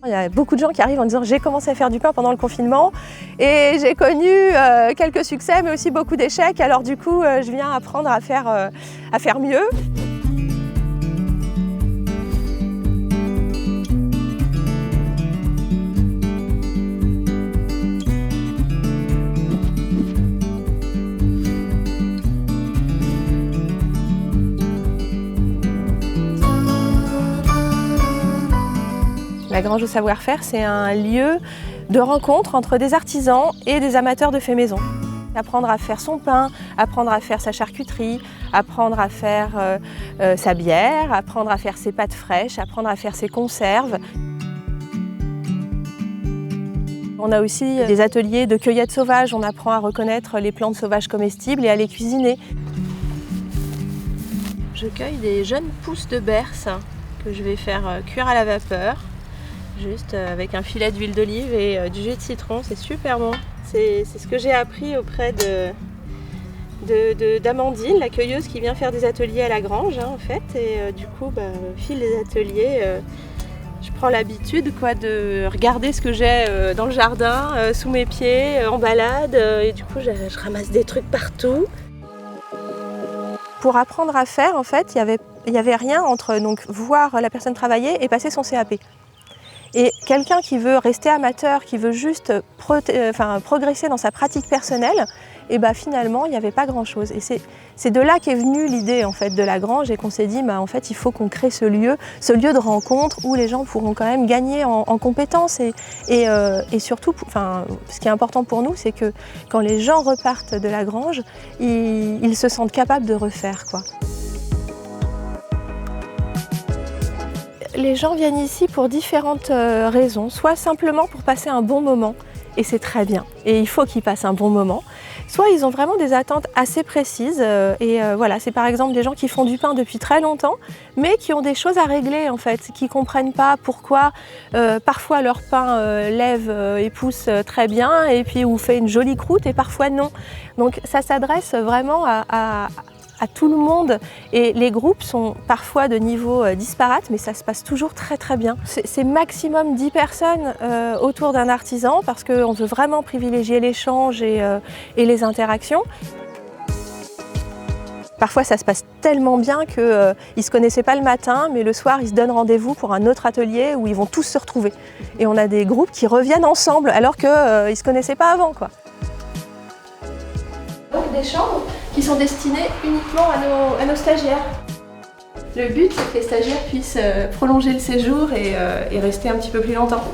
Il y a beaucoup de gens qui arrivent en disant j'ai commencé à faire du pain pendant le confinement et j'ai connu quelques succès mais aussi beaucoup d'échecs, alors du coup je viens apprendre à faire mieux. La Grange au savoir-faire, c'est un lieu de rencontre entre des artisans et des amateurs de faits maison. Apprendre à faire son pain, apprendre à faire sa charcuterie, apprendre à faire sa bière, apprendre à faire ses pâtes fraîches, apprendre à faire ses conserves. On a aussi des ateliers de cueillette sauvage, on apprend à reconnaître les plantes sauvages comestibles et à les cuisiner. Je cueille des jeunes pousses de berce que je vais faire cuire à la vapeur. Juste avec un filet d'huile d'olive et du jus de citron, c'est super bon. C'est ce que j'ai appris auprès d'Amandine, la cueilleuse qui vient faire des ateliers à la Grange en fait. Et du coup, au fil des ateliers, je prends l'habitude de regarder ce que j'ai dans le jardin, sous mes pieds, en balade. Et du coup, je ramasse des trucs partout. Pour apprendre à faire, en fait, il y avait rien entre voir la personne travailler et passer son CAP. Et quelqu'un qui veut rester amateur, qui veut juste progresser dans sa pratique personnelle, et finalement il n'y avait pas grand-chose. Et c'est de là qu'est venue l'idée en fait de la Grange et qu'on s'est dit en fait il faut qu'on crée ce lieu de rencontre où les gens pourront quand même gagner en compétences et surtout, ce qui est important pour nous, c'est que quand les gens repartent de la Grange, ils se sentent capables de refaire quoi. Les gens viennent ici pour différentes raisons, soit simplement pour passer un bon moment, et c'est très bien, et il faut qu'ils passent un bon moment, soit ils ont vraiment des attentes assez précises, voilà, c'est par exemple des gens qui font du pain depuis très longtemps, mais qui ont des choses à régler en fait, qui ne comprennent pas pourquoi parfois leur pain lève et pousse très bien, et puis ou fait une jolie croûte, et parfois non. Donc ça s'adresse vraiment à tout le monde et les groupes sont parfois de niveau disparate mais ça se passe toujours très très bien. C'est maximum 10 personnes autour d'un artisan parce qu'on veut vraiment privilégier l'échange et les interactions. Parfois ça se passe tellement bien qu'ils ne se connaissaient pas le matin mais le soir ils se donnent rendez-vous pour un autre atelier où ils vont tous se retrouver. Et on a des groupes qui reviennent ensemble alors qu'ils ne se connaissaient pas avant quoi. Donc des chambres qui sont destinées uniquement à nos stagiaires. Le but, c'est que les stagiaires puissent prolonger le séjour et rester un petit peu plus longtemps.